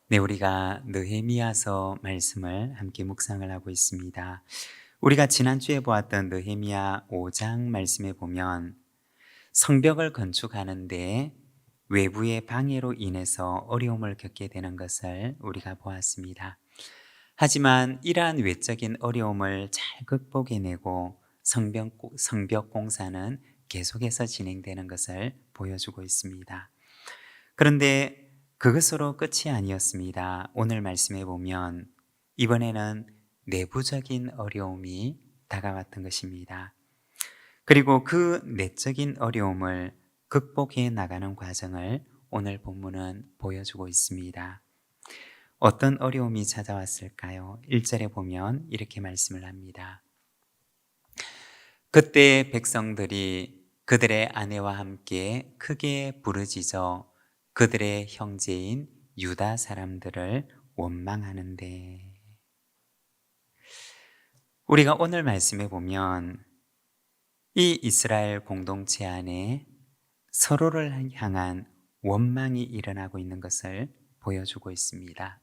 네, 우리가 느헤미야서 말씀을 함께 묵상을 하고 있습니다. 우리가 지난주에 보았던 느헤미야 5장 말씀에 보면 성벽을 건축하는데 외부의 방해로 인해서 어려움을 겪게 되는 것을 우리가 보았습니다. 하지만 이러한 외적인 어려움을 잘 극복해내고 성벽 공사는 계속해서 진행되는 것을 보여주고 있습니다. 그런데 그것으로 끝이 아니었습니다. 오늘 말씀해 보면 이번에는 내부적인 어려움이 다가왔던 것입니다. 그리고 그 내적인 어려움을 극복해 나가는 과정을 오늘 본문은 보여주고 있습니다. 어떤 어려움이 찾아왔을까요? 1절에 보면 이렇게 말씀을 합니다. 그때 백성들이 그들의 아내와 함께 크게 부르짖어 그들의 형제인 유다 사람들을 원망하는데, 우리가 오늘 말씀에 보면 이 이스라엘 공동체 안에 서로를 향한 원망이 일어나고 있는 것을 보여주고 있습니다.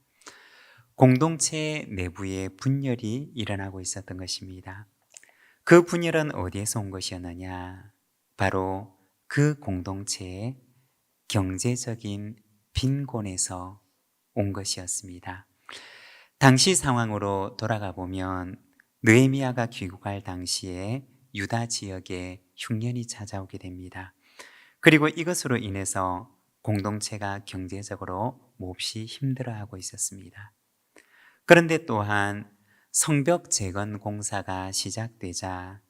공동체 내부에 분열이 일어나고 있었던 것입니다. 그 분열은 어디에서 온 것이었느냐? 바로 그 공동체의 경제적인 빈곤에서 온 것이었습니다. 당시 상황으로 돌아가 보면 느헤미야가 귀국할 당시에 유다 지역에 흉년이 찾아오게 됩니다. 그리고 이것으로 인해서 공동체가 경제적으로 몹시 힘들어하고 있었습니다. 그런데 또한 성벽 재건 공사가 시작되자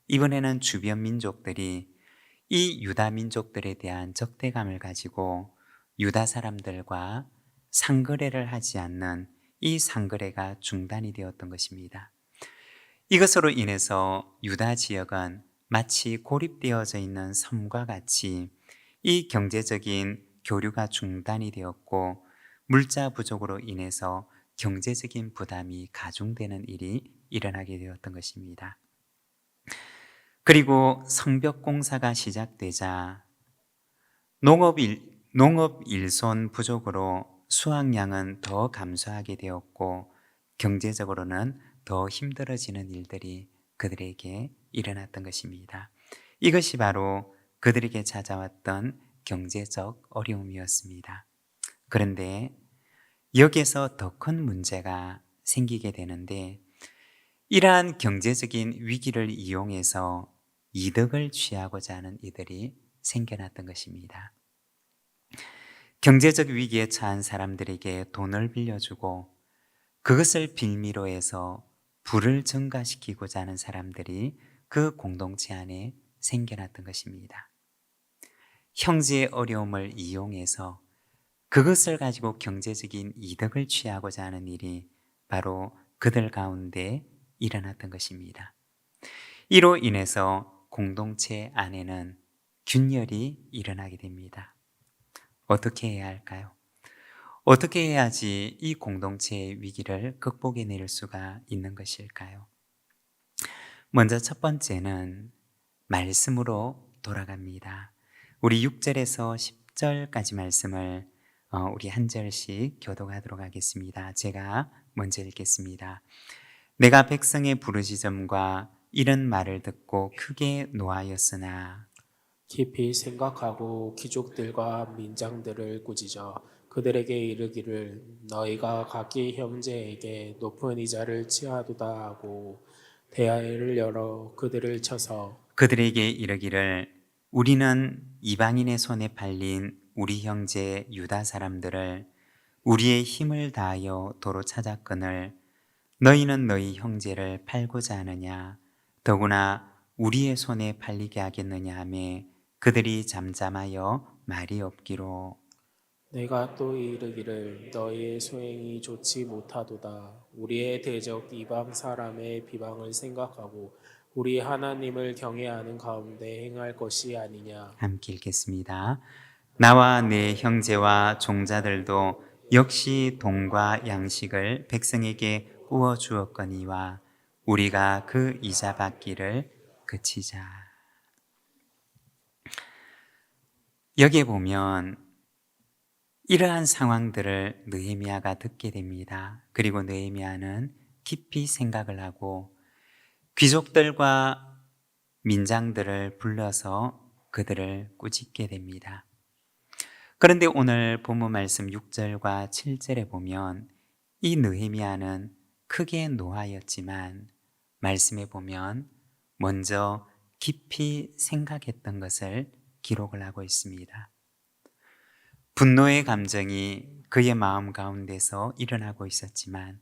이번에는 주변 민족들이 이 유다 민족들에 대한 적대감을 가지고 유다 사람들과 상거래를 하지 않는 이 상거래가 중단이 되었던 것입니다. 이것으로 인해서 유다 지역은 마치 고립되어져 있는 섬과 같이 이 경제적인 교류가 중단이 되었고 물자 부족으로 인해서 경제적인 부담이 가중되는 일이 일어나게 되었던 것입니다. 그리고 성벽 공사가 시작되자 농업 일손 부족으로 수확량은 더 감소하게 되었고 경제적으로는 더 힘들어지는 일들이 그들에게 일어났던 것입니다. 이것이 바로 그들에게 찾아왔던 경제적 어려움이었습니다. 그런데 여기에서 더 큰 문제가 생기게 되는데, 이러한 경제적인 위기를 이용해서 이득을 취하고자 하는 이들이 생겨났던 것입니다. 경제적 위기에 처한 사람들에게 돈을 빌려주고 그것을 빌미로 해서 부를 증가시키고자 하는 사람들이 그 공동체 안에 생겨났던 것입니다. 형제의 어려움을 이용해서 그것을 가지고 경제적인 이득을 취하고자 하는 일이 바로 그들 가운데 일어났던 것입니다. 이로 인해서 공동체 안에는 균열이 일어나게 됩니다. 어떻게 해야 할까요? 어떻게 해야지 이 공동체의 위기를 극복해낼 수가 있는 것일까요? 먼저 첫 번째는 말씀으로 돌아갑니다. 우리 6절에서 10절까지 말씀을 우리 한 절씩 교독하도록 하겠습니다. 제가 먼저 읽겠습니다. 내가 백성의 부르짖음과 이런 말을 듣고 크게 노하였으나 깊이 생각하고 귀족들과 민장들을 꾸짖어 그들에게 이르기를 너희가 각기 형제에게 높은 이자를 취하도다 하고 대화를 열어 그들을 쳐서 그들에게 이르기를 우리는 이방인의 손에 팔린 우리 형제 유다 사람들을 우리의 힘을 다하여 도로 찾았거늘 너희는 너희 형제를 팔고자 하느냐 더구나 우리의 손에 팔리게 하겠느냐 하며 그들이 잠잠하여 말이 없기로 내가 또 이르기를 너희의 소행이 좋지 못하도다 우리의 대적 이방 사람의 비방을 생각하고 우리 하나님을 경외하는 가운데 행할 것이 아니냐. 함께 읽겠습니다. 나와 내 형제와 종자들도 역시 돈과 양식을 백성에게 구워 주었거니와 우리가 그 이자 받기를 그치자. 여기에 보면 이러한 상황들을 느헤미야가 듣게 됩니다. 그리고 느헤미야는 깊이 생각을 하고 귀족들과 민장들을 불러서 그들을 꾸짖게 됩니다. 그런데 오늘 본문 말씀 6절과 7절에 보면 이 느헤미야는 크게 노하였지만 말씀에 보면 먼저 깊이 생각했던 것을 기록을 하고 있습니다. 분노의 감정이 그의 마음 가운데서 일어나고 있었지만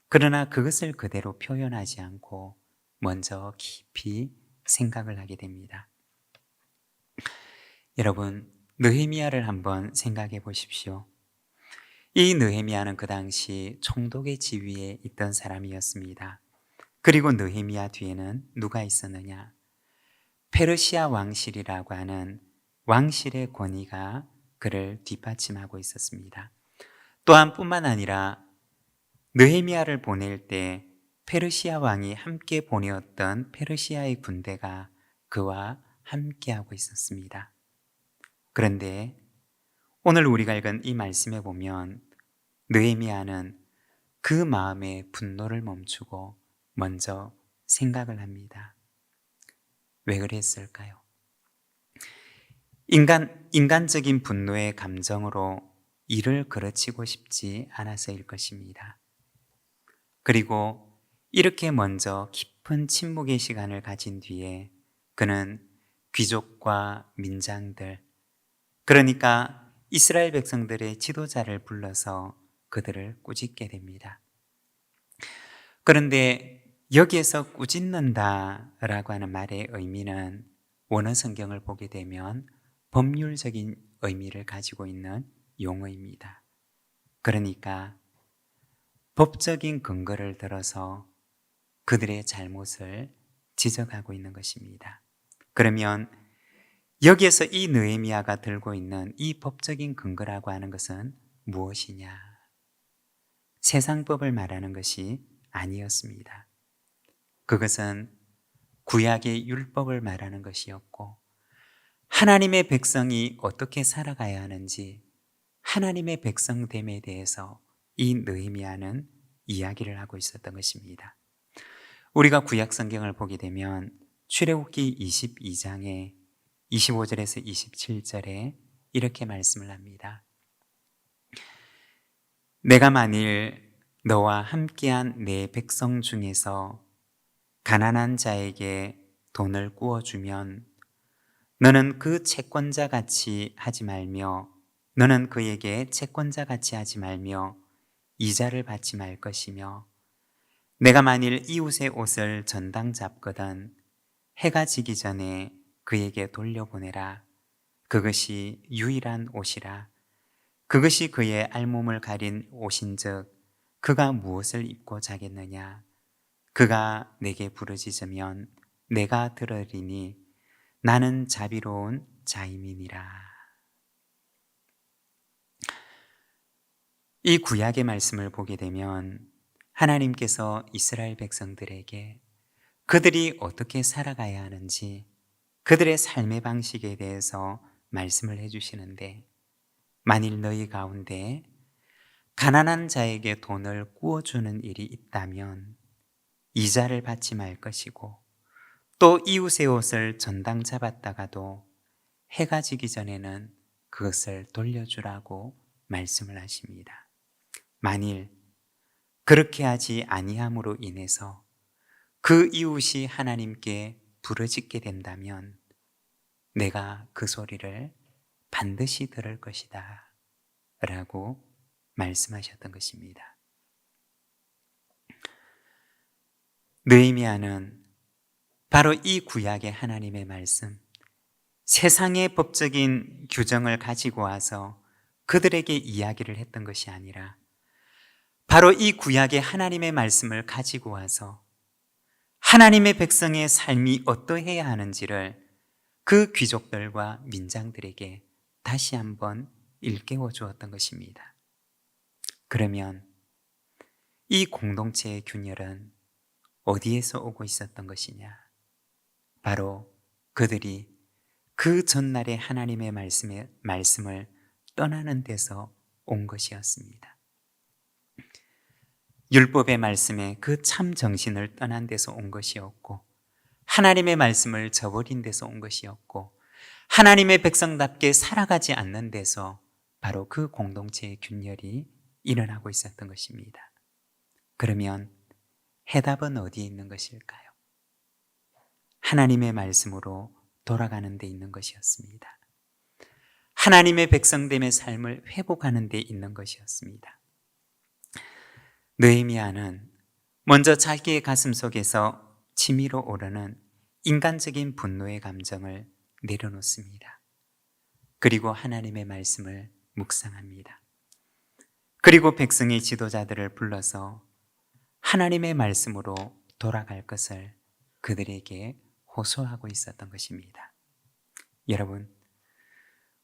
그러나 그것을 그대로 표현하지 않고 먼저 깊이 생각을 하게 됩니다. 여러분, 느헤미야를 한번 생각해 보십시오. 이 느헤미야는 그 당시 총독의 지위에 있던 사람이었습니다. 그리고 느헤미야 뒤에는 누가 있었느냐? 페르시아 왕실이라고 하는 왕실의 권위가 그를 뒷받침하고 있었습니다. 또한 뿐만 아니라 느헤미야를 보낼 때 페르시아 왕이 함께 보내었던 페르시아의 군대가 그와 함께하고 있었습니다. 그런데 오늘 우리가 읽은 이 말씀에 보면 느헤미야는 그 마음의 분노를 멈추고 먼저 생각을 합니다. 왜 그랬을까요? 인간적인 분노의 감정으로 일을 그르치고 싶지 않아서일 것입니다. 그리고 이렇게 먼저 깊은 침묵의 시간을 가진 뒤에 그는 귀족과 민장들, 그러니까 이스라엘 백성들의 지도자를 불러서 그들을 꾸짖게 됩니다. 그런데 여기에서 꾸짖는다라고 하는 말의 의미는 원어 성경을 보게 되면 법률적인 의미를 가지고 있는 용어입니다. 그러니까 법적인 근거를 들어서 그들의 잘못을 지적하고 있는 것입니다. 그러면 여기에서 이 느헤미야가 들고 있는 이 법적인 근거라고 하는 것은 무엇이냐? 세상법을 말하는 것이 아니었습니다. 그것은 구약의 율법을 말하는 것이었고 하나님의 백성이 어떻게 살아가야 하는지 하나님의 백성됨에 대해서 이 느헤미야는 이야기를 하고 있었던 것입니다. 우리가 구약 성경을 보게 되면 출애굽기 22장에 25절에서 27절에 이렇게 말씀을 합니다. 내가 만일 너와 함께한 내 백성 중에서 가난한 자에게 돈을 꾸어주면 너는 그 채권자 같이 하지 말며 너는 그에게 채권자 같이 하지 말며 이자를 받지 말 것이며 내가 만일 이웃의 옷을 전당 잡거든 해가 지기 전에 그에게 돌려보내라. 그것이 유일한 옷이라. 그것이 그의 알몸을 가린 옷인즉 그가 무엇을 입고 자겠느냐? 그가 내게 부르짖으면 내가 들으리니 나는 자비로운 자임이니라. 이 구약의 말씀을 보게 되면 하나님께서 이스라엘 백성들에게 그들이 어떻게 살아가야 하는지 그들의 삶의 방식에 대해서 말씀을 해주시는데 만일 너희 가운데 가난한 자에게 돈을 꾸어주는 일이 있다면 이자를 받지 말 것이고 또 이웃의 옷을 전당 잡았다가도 해가 지기 전에는 그것을 돌려주라고 말씀을 하십니다. 만일 그렇게 하지 아니함으로 인해서 그 이웃이 하나님께 부르짖게 된다면 내가 그 소리를 반드시 들을 것이다 라고 말씀하셨던 것입니다. 느헤미야는 바로 이 구약의 하나님의 말씀, 세상의 법적인 규정을 가지고 와서 그들에게 이야기를 했던 것이 아니라 바로 이 구약의 하나님의 말씀을 가지고 와서 하나님의 백성의 삶이 어떠해야 하는지를 그 귀족들과 민장들에게 다시 한번 일깨워 주었던 것입니다. 그러면 이 공동체의 균열은 어디에서 오고 있었던 것이냐? 바로 그들이 그 전날의 하나님의 말씀을 떠나는 데서 온 것이었습니다. 율법의 말씀에 그 참 정신을 떠난 데서 온 것이었고, 하나님의 말씀을 저버린 데서 온 것이었고, 하나님의 백성답게 살아가지 않는 데서 바로 그 공동체의 균열이 일어나고 있었던 것입니다. 그러면 해답은 어디에 있는 것일까요? 하나님의 말씀으로 돌아가는 데 있는 것이었습니다. 하나님의 백성됨의 삶을 회복하는 데 있는 것이었습니다. 느헤미야는 먼저 자기의 가슴 속에서 치밀어 오르는 인간적인 분노의 감정을 내려놓습니다. 그리고 하나님의 말씀을 묵상합니다. 그리고 백성의 지도자들을 불러서 하나님의 말씀으로 돌아갈 것을 그들에게 호소하고 있었던 것입니다. 여러분,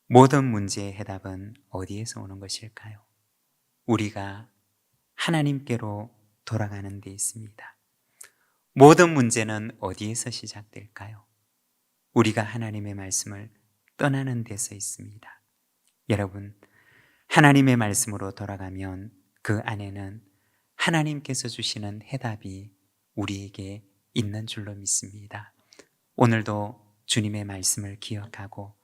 모든 문제의 해답은 어디에서 오는 것일까요? 우리가 하나님께로 돌아가는 데 있습니다. 모든 문제는 어디에서 시작될까요? 우리가 하나님의 말씀을 떠나는 데서 있습니다. 여러분, 하나님의 말씀으로 돌아가면 그 안에는 하나님께서 주시는 해답이 우리에게 있는 줄로 믿습니다. 오늘도 주님의 말씀을 기억하고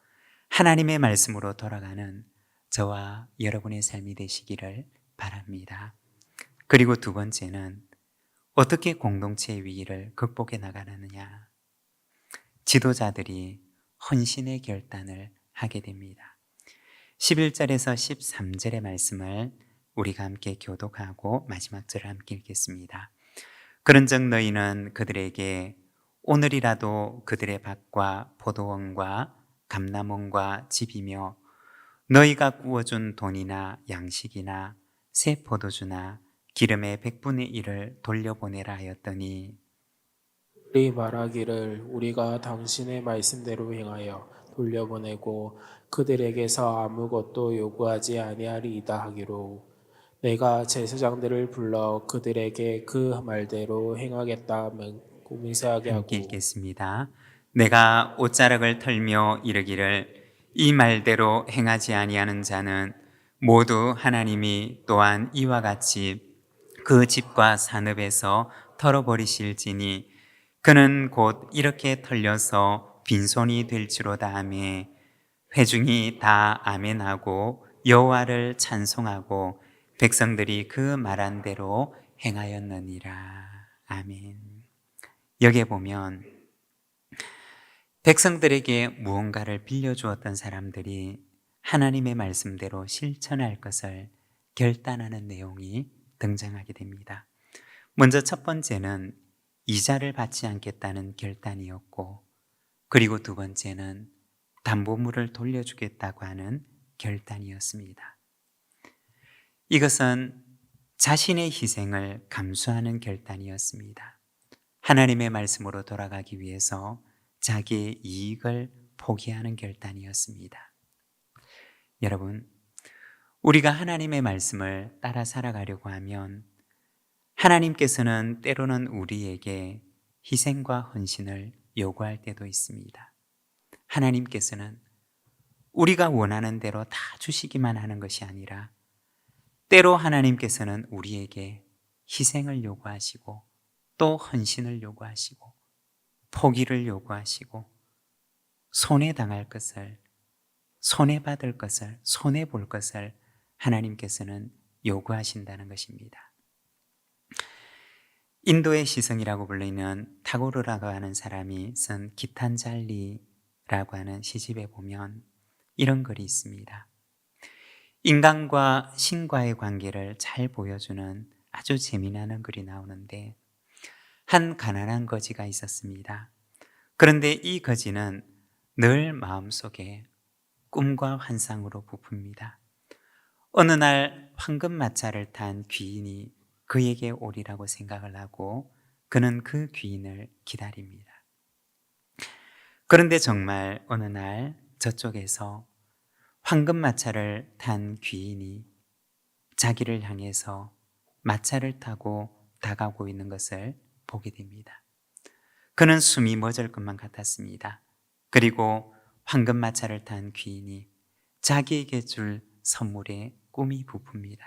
하나님의 말씀으로 돌아가는 저와 여러분의 삶이 되시기를 바랍니다. 그리고 두 번째는 어떻게 공동체의 위기를 극복해 나가느냐? 지도자들이 헌신의 결단을 하게 됩니다. 11절에서 13절의 말씀을 우리가 함께 교독하고 마지막 절을 함께 읽겠습니다. 그런즉 너희는 그들에게 오늘이라도 그들의 밭과 포도원과 감람원과 집이며 너희가 구워준 돈이나 양식이나 새 포도주나 기름의 100분의 1을 돌려보내라 하였더니 우리 말하기를 우리가 당신의 말씀대로 행하여 돌려보내고 그들에게서 아무것도 요구하지 아니하리이다 하기로 내가 제사장들을 불러 그들에게 그 말대로 행하겠다 맹세하게 함께 하고 읽겠습니다. 내가 옷자락을 털며 이르기를 이 말대로 행하지 아니하는 자는 모두 하나님이 또한 이와 같이 그 집과 산업에서 털어버리실지니 그는 곧 이렇게 털려서 빈손이 될지로다 하매 회중이 다 아멘하고 여호와를 찬송하고 백성들이 그 말한 대로 행하였느니라. 아멘. 여기에 보면 백성들에게 무언가를 빌려주었던 사람들이 하나님의 말씀대로 실천할 것을 결단하는 내용이 등장하게 됩니다. 먼저 첫 번째는 이자를 받지 않겠다는 결단이었고, 그리고 두 번째는 담보물을 돌려주겠다고 하는 결단이었습니다. 이것은 자신의 희생을 감수하는 결단이었습니다. 하나님의 말씀으로 돌아가기 위해서 자기의 이익을 포기하는 결단이었습니다. 여러분, 우리가 하나님의 말씀을 따라 살아가려고 하면 하나님께서는 때로는 우리에게 희생과 헌신을 요구할 때도 있습니다. 하나님께서는 우리가 원하는 대로 다 주시기만 하는 것이 아니라 때로 하나님께서는 우리에게 희생을 요구하시고 또 헌신을 요구하시고 포기를 요구하시고 손해당할 것을, 손해받을 것을, 손해볼 것을 하나님께서는 요구하신다는 것입니다. 인도의 시성이라고 불리는 타고르라고 하는 사람이 쓴 기탄잘리라고 하는 시집에 보면 이런 글이 있습니다. 인간과 신과의 관계를 잘 보여주는 아주 재미나는 글이 나오는데 한 가난한 거지가 있었습니다. 그런데 이 거지는 늘 마음속에 꿈과 환상으로 부풉니다. 어느 날 황금마차를 탄 귀인이 그에게 오리라고 생각을 하고 그는 그 귀인을 기다립니다. 그런데 정말 어느 날 저쪽에서 황금마차를 탄 귀인이 자기를 향해서 마차를 타고 다가오고 있는 것을 보게 됩니다. 그는 숨이 멎을 것만 같았습니다. 그리고 황금마차를 탄 귀인이 자기에게 줄 선물에 꿈이 부풉니다.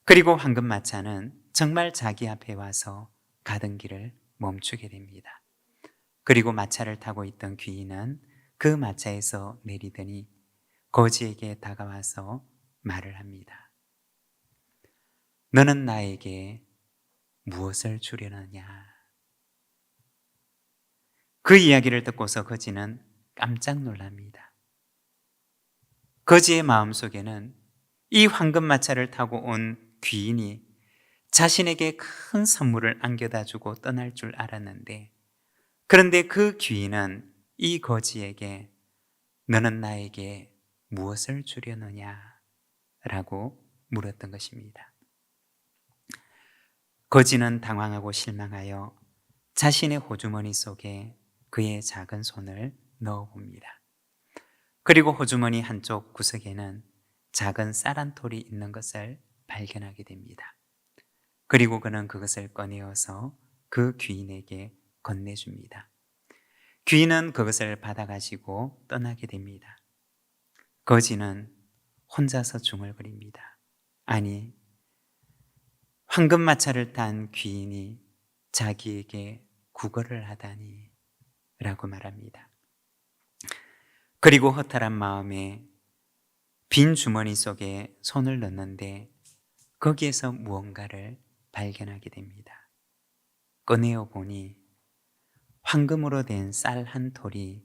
그리고 황금마차는 정말 자기 앞에 와서 가던 길을 멈추게 됩니다. 그리고 마차를 타고 있던 귀인은 그 마차에서 내리더니 거지에게 다가와서 말을 합니다. 너는 나에게 무엇을 주려느냐? 그 이야기를 듣고서 거지는 깜짝 놀랍니다. 거지의 마음속에는 이 황금마차를 타고 온 귀인이 자신에게 큰 선물을 안겨다 주고 떠날 줄 알았는데, 그런데 그 귀인은 이 거지에게 너는 나에게 무엇을 주려느냐? 라고 물었던 것입니다. 거지는 당황하고 실망하여 자신의 호주머니 속에 그의 작은 손을 넣어봅니다. 그리고 호주머니 한쪽 구석에는 작은 쌀 한 톨이 있는 것을 발견하게 됩니다. 그리고 그는 그것을 꺼내어서 그 귀인에게 건네줍니다. 귀인은 그것을 받아가지고 떠나게 됩니다. 거지는 혼자서 중얼거립니다. 아니, 황금마차를 탄 귀인이 자기에게 구걸을 하다니 라고 말합니다. 그리고 허탈한 마음에 빈 주머니 속에 손을 넣는데 거기에서 무언가를 발견하게 됩니다. 꺼내어 보니 황금으로 된 쌀 한 톨이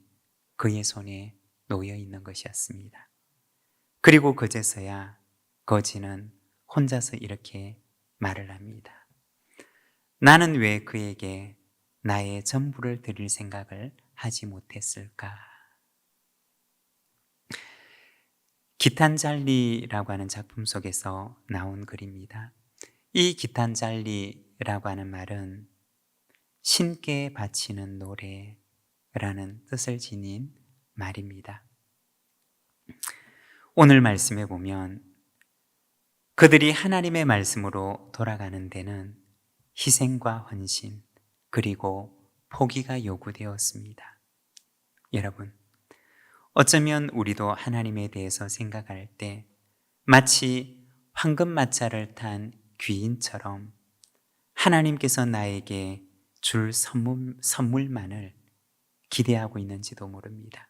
그의 손에 놓여 있는 것이었습니다. 그리고 그제서야 거지는 혼자서 이렇게 말을 합니다. 나는 왜 그에게 나의 전부를 드릴 생각을 하지 못했을까? 기탄잘리라고 하는 작품 속에서 나온 글입니다. 이 기탄잘리라고 하는 말은 신께 바치는 노래라는 뜻을 지닌 말입니다. 오늘 말씀에 보면 그들이 하나님의 말씀으로 돌아가는 데는 희생과 헌신 그리고 포기가 요구되었습니다. 여러분, 어쩌면 우리도 하나님에 대해서 생각할 때 마치 황금마차를 탄 귀인처럼 하나님께서 나에게 줄 선물만을 기대하고 있는지도 모릅니다.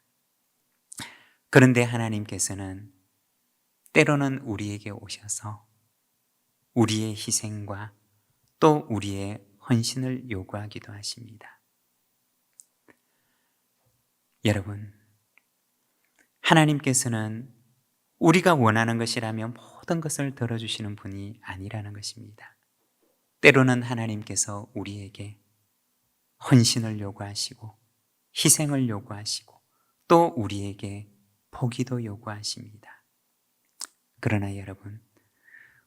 그런데 하나님께서는 때로는 우리에게 오셔서 우리의 희생과 또 우리의 헌신을 요구하기도 하십니다. 여러분, 하나님께서는 우리가 원하는 것이라면 모든 것을 들어주시는 분이 아니라는 것입니다. 때로는 하나님께서 우리에게 헌신을 요구하시고 희생을 요구하시고 또 우리에게 포기도 요구하십니다. 그러나 여러분,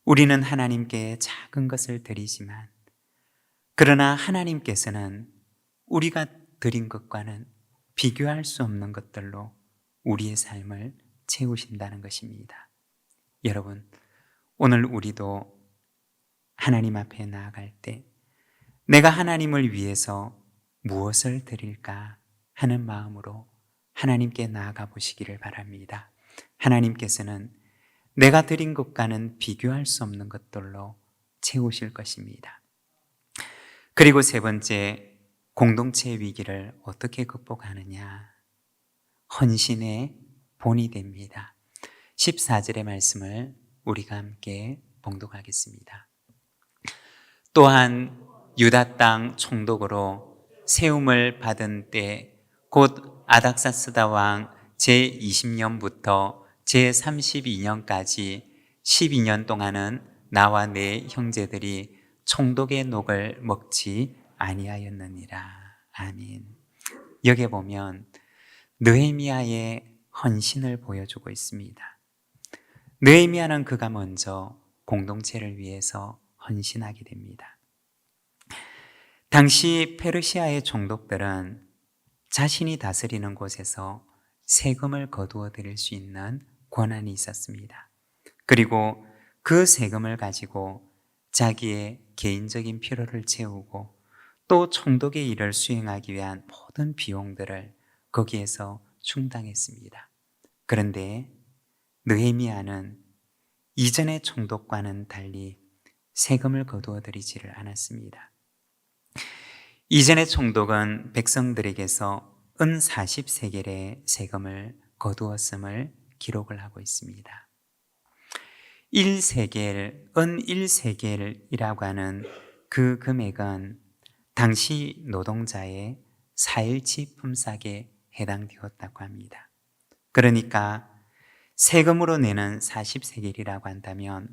우리는 하나님께 작은 것을 드리지만 그러나 하나님께서는 우리가 드린 것과는 비교할 수 없는 것들로 우리의 삶을 채우신다는 것입니다. 여러분, 오늘 우리도 하나님 앞에 나아갈 때 내가 하나님을 위해서 무엇을 드릴까 하는 마음으로 하나님께 나아가 보시기를 바랍니다. 하나님께서는 내가 드린 것과는 비교할 수 없는 것들로 채우실 것입니다. 그리고 세 번째, 공동체 위기를 어떻게 극복하느냐? 헌신의 본이 됩니다. 14절의 말씀을 우리가 함께 봉독하겠습니다. 또한 유다 땅 총독으로 세움을 받은 때 곧 아닥사스다 왕 제20년부터 제32년까지 12년 동안은 나와 내 형제들이 총독의 녹을 먹지 아니하였느니라. 아멘. 여기에 보면 느헤미야의 헌신을 보여주고 있습니다. 느헤미야는 그가 먼저 공동체를 위해서 헌신하게 됩니다. 당시 페르시아의 총독들은 자신이 다스리는 곳에서 세금을 거두어 드릴 수 있는 권한이 있었습니다. 그리고 그 세금을 가지고 자기의 개인적인 필요를 채우고 또 총독의 일을 수행하기 위한 모든 비용들을 거기에서 충당했습니다. 그런데 느헤미야는 이전의 총독과는 달리 세금을 거두어 들이지를 않았습니다. 이전의 총독은 백성들에게서 은 40세겔의 세금을 거두었음을 기록을 하고 있습니다. 1세겔, 은 1세겔이라고 하는 그 금액은 당시 노동자의 4일치 품삯에 해당되었다고 합니다. 그러니까 세금으로 내는 40세겔이라고 한다면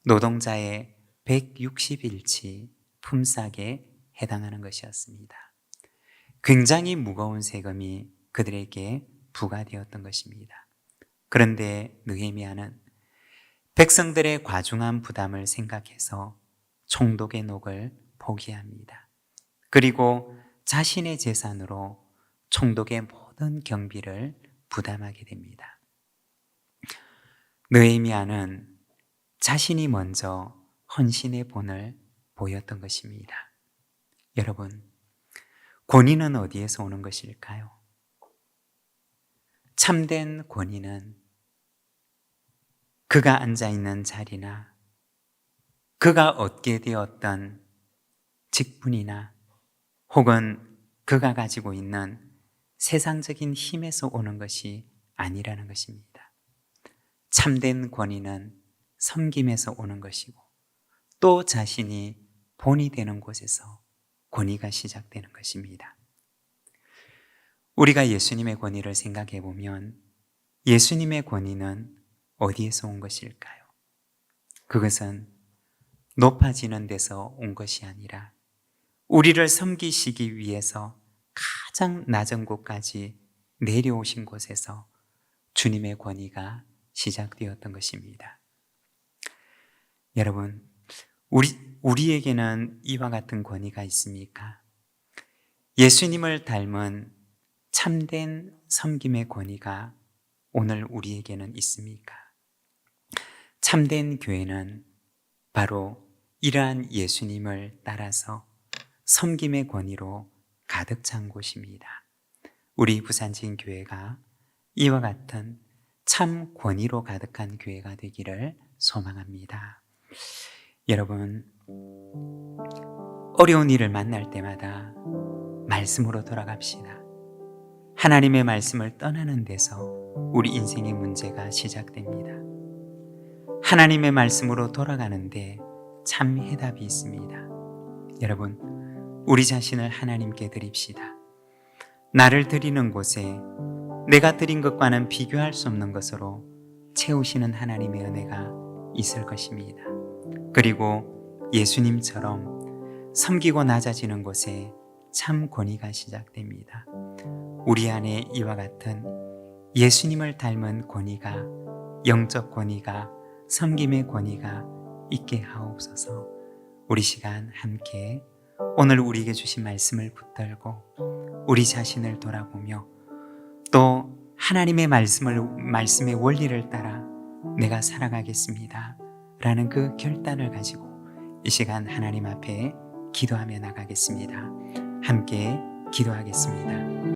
노동자의 160일치 품삯에 해당하는 것이었습니다. 굉장히 무거운 세금이 그들에게 부과되었던 것입니다. 그런데 느헤미야는 백성들의 과중한 부담을 생각해서 총독의 녹을 포기합니다. 그리고 자신의 재산으로 총독의 모든 경비를 부담하게 됩니다. 느헤미야는 자신이 먼저 헌신의 본을 보였던 것입니다. 여러분, 권위는 어디에서 오는 것일까요? 참된 권위는 그가 앉아있는 자리나 그가 얻게 되었던 직분이나 혹은 그가 가지고 있는 세상적인 힘에서 오는 것이 아니라는 것입니다. 참된 권위는 섬김에서 오는 것이고 또 자신이 본이 되는 곳에서 권위가 시작되는 것입니다. 우리가 예수님의 권위를 생각해 보면 예수님의 권위는 어디에서 온 것일까요? 그것은 높아지는 데서 온 것이 아니라 우리를 섬기시기 위해서 가장 낮은 곳까지 내려오신 곳에서 주님의 권위가 시작되었던 것입니다. 여러분, 우리에게는 이와 같은 권위가 있습니까? 예수님을 닮은 참된 섬김의 권위가 오늘 우리에게는 있습니까? 참된 교회는 바로 이러한 예수님을 따라서 섬김의 권위로 가득 찬 곳입니다. 우리 부산지인교회가 이와 같은 참 권위로 가득한 교회가 되기를 소망합니다. 여러분, 어려운 일을 만날 때마다 말씀으로 돌아갑시다. 하나님의 말씀을 떠나는 데서 우리 인생의 문제가 시작됩니다. 하나님의 말씀으로 돌아가는데 참 해답이 있습니다. 여러분, 우리 자신을 하나님께 드립시다. 나를 드리는 곳에 내가 드린 것과는 비교할 수 없는 것으로 채우시는 하나님의 은혜가 있을 것입니다. 그리고 예수님처럼 섬기고 낮아지는 곳에 참 권위가 시작됩니다. 우리 안에 이와 같은 예수님을 닮은 권위가, 영적 권위가, 섬김의 권위가 있게 하옵소서. 우리 시간 함께 오늘 우리에게 주신 말씀을 붙들고 우리 자신을 돌아보며 또 하나님의 말씀의 원리를 따라 내가 살아가겠습니다 라는 그 결단을 가지고 이 시간 하나님 앞에 기도하며 나가겠습니다. 함께 기도하겠습니다.